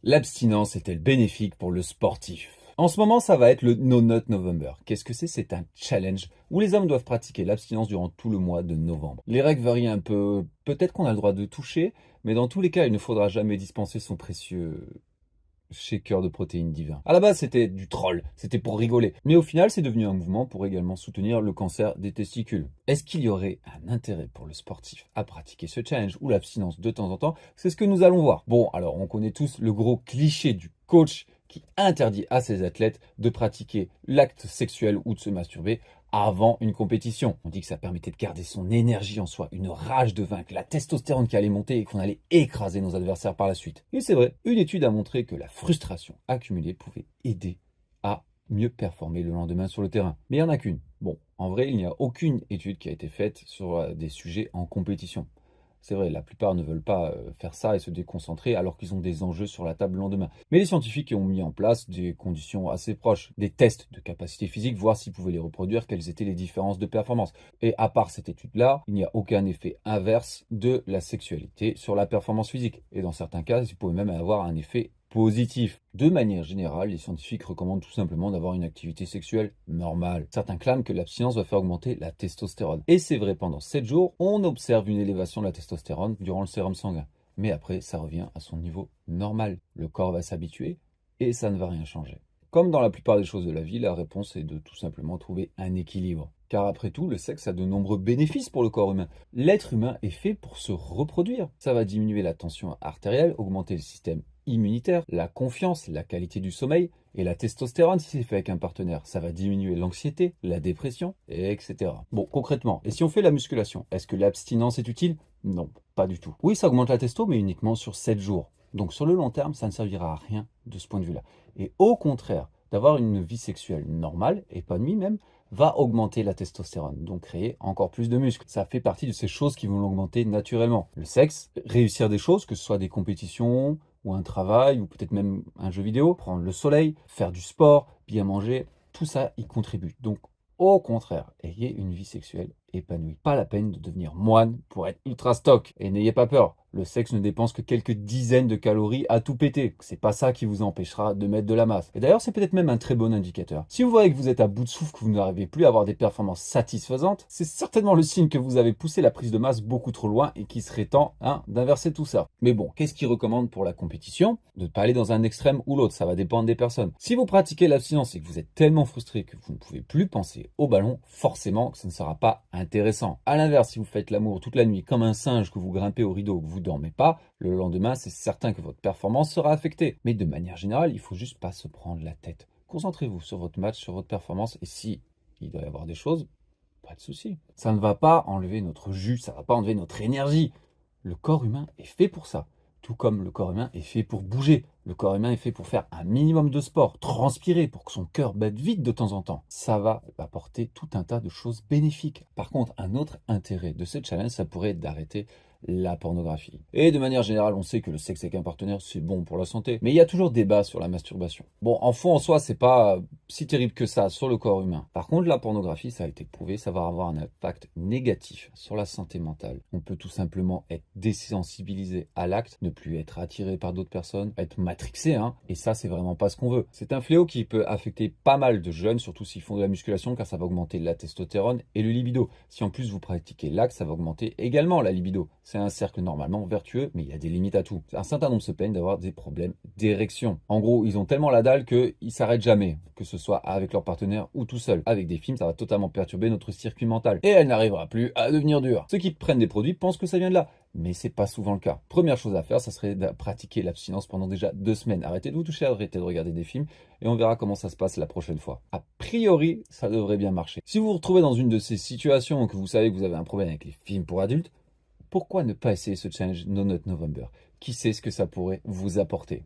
L'abstinence est-elle bénéfique pour le sportif? En ce moment, ça va être le No Nut November. Qu'est-ce que c'est? C'est un challenge où les hommes doivent pratiquer l'abstinence durant tout le mois de novembre. Les règles varient un peu. Peut-être qu'on a le droit de toucher, mais dans tous les cas, il ne faudra jamais dispenser son précieux shaker de protéines divin. À la base, c'était du troll, c'était pour rigoler. Mais au final, c'est devenu un mouvement pour également soutenir le cancer des testicules. Est-ce qu'il y aurait un intérêt pour le sportif à pratiquer ce challenge ou l'abstinence de temps en temps? C'est ce que nous allons voir. Bon, alors on connaît tous le gros cliché du coach qui interdit à ses athlètes de pratiquer l'acte sexuel ou de se masturber avant une compétition. On dit que ça permettait de garder son énergie en soi, une rage de vaincre, la testostérone qui allait monter et qu'on allait écraser nos adversaires par la suite. Et c'est vrai, une étude a montré que la frustration accumulée pouvait aider à mieux performer le lendemain sur le terrain. Mais il n'y en a qu'une. Bon, en vrai, il n'y a aucune étude qui a été faite sur des sujets en compétition. C'est vrai, la plupart ne veulent pas faire ça et se déconcentrer alors qu'ils ont des enjeux sur la table le lendemain. Mais les scientifiques ont mis en place des conditions assez proches, des tests de capacité physique, voir s'ils pouvaient les reproduire, quelles étaient les différences de performance. Et à part cette étude-là, il n'y a aucun effet inverse de la sexualité sur la performance physique. Et dans certains cas, il pouvait même avoir un effet positif. De manière générale, les scientifiques recommandent tout simplement d'avoir une activité sexuelle normale. Certains clament que l'abstinence va faire augmenter la testostérone. Et c'est vrai, pendant 7 jours, on observe une élévation de la testostérone durant le sérum sanguin. Mais après, ça revient à son niveau normal. Le corps va s'habituer et ça ne va rien changer. Comme dans la plupart des choses de la vie, la réponse est de tout simplement trouver un équilibre. Car après tout, le sexe a de nombreux bénéfices pour le corps humain. L'être humain est fait pour se reproduire. Ça va diminuer la tension artérielle, augmenter le système immunitaire, la confiance, la qualité du sommeil et la testostérone si c'est fait avec un partenaire. Ça va diminuer l'anxiété, la dépression, etc. Bon, concrètement, et si on fait la musculation, est-ce que l'abstinence est utile? Non, pas du tout. Oui, ça augmente la testo, mais uniquement sur 7 jours. Donc sur le long terme, ça ne servira à rien de ce point de vue-là. Et au contraire, d'avoir une vie sexuelle normale, épanouie même, va augmenter la testostérone, donc créer encore plus de muscles. Ça fait partie de ces choses qui vont l'augmenter naturellement. Le sexe, réussir des choses, que ce soit des compétitions, ou un travail, ou peut-être même un jeu vidéo, prendre le soleil, faire du sport, bien manger, tout ça y contribue. Donc au contraire, ayez une vie sexuelle épanouie. Pas la peine de devenir moine pour être ultra stock. Et n'ayez pas peur, le sexe ne dépense que quelques dizaines de calories à tout péter. C'est pas ça qui vous empêchera de mettre de la masse. Et d'ailleurs, c'est peut-être même un très bon indicateur. Si vous voyez que vous êtes à bout de souffle, que vous n'arrivez plus à avoir des performances satisfaisantes, c'est certainement le signe que vous avez poussé la prise de masse beaucoup trop loin et qu'il serait temps d'inverser tout ça. Mais bon, qu'est-ce qu'il recommande pour la compétition? De ne pas aller dans un extrême ou l'autre, ça va dépendre des personnes. Si vous pratiquez l'abstinence et que vous êtes tellement frustré que vous ne pouvez plus penser au ballon, forcément que ce ne sera pas intéressant. A l'inverse, si vous faites l'amour toute la nuit comme un singe, que vous grimpez au rideau, que vous dormez pas, le lendemain, c'est certain que votre performance sera affectée. Mais de manière générale, il faut juste pas se prendre la tête. Concentrez-vous sur votre match, sur votre performance, et si il doit y avoir des choses, pas de souci. Ça ne va pas enlever notre jus, ça ne va pas enlever notre énergie. Le corps humain est fait pour ça. Tout comme le corps humain est fait pour bouger. Le corps humain est fait pour faire un minimum de sport, transpirer pour que son cœur batte vite de temps en temps. Ça va apporter tout un tas de choses bénéfiques. Par contre, un autre intérêt de ce challenge, ça pourrait être d'arrêter la pornographie. Et de manière générale, on sait que le sexe avec un partenaire, c'est bon pour la santé. Mais il y a toujours débat sur la masturbation. Bon, en fond, en soi, c'est pas si terrible que ça sur le corps humain. Par contre, la pornographie, ça a été prouvé, ça va avoir un impact négatif sur la santé mentale. On peut tout simplement être désensibilisé à l'acte, ne plus être attiré par d'autres personnes, être matrixé, et ça, c'est vraiment pas ce qu'on veut. C'est un fléau qui peut affecter pas mal de jeunes, surtout s'ils font de la musculation, car ça va augmenter la testostérone et le libido. Si en plus vous pratiquez l'acte, ça va augmenter également la libido. C'est un cercle normalement vertueux, mais il y a des limites à tout. Un certain nombre se plaignent d'avoir des problèmes d'érection. En gros, ils ont tellement la dalle qu'ils s'arrêtent jamais, que ce soit avec leur partenaire ou tout seul. Avec des films, ça va totalement perturber notre circuit mental. Et elle n'arrivera plus à devenir dure. Ceux qui prennent des produits pensent que ça vient de là. Mais c'est pas souvent le cas. Première chose à faire, ça serait de pratiquer l'abstinence pendant déjà 2 semaines. Arrêtez de vous toucher, arrêtez de regarder des films et on verra comment ça se passe la prochaine fois. A priori, ça devrait bien marcher. Si vous vous retrouvez dans une de ces situations que vous savez que vous avez un problème avec les films pour adultes, pourquoi ne pas essayer ce challenge No Nut November? Qui sait ce que ça pourrait vous apporter?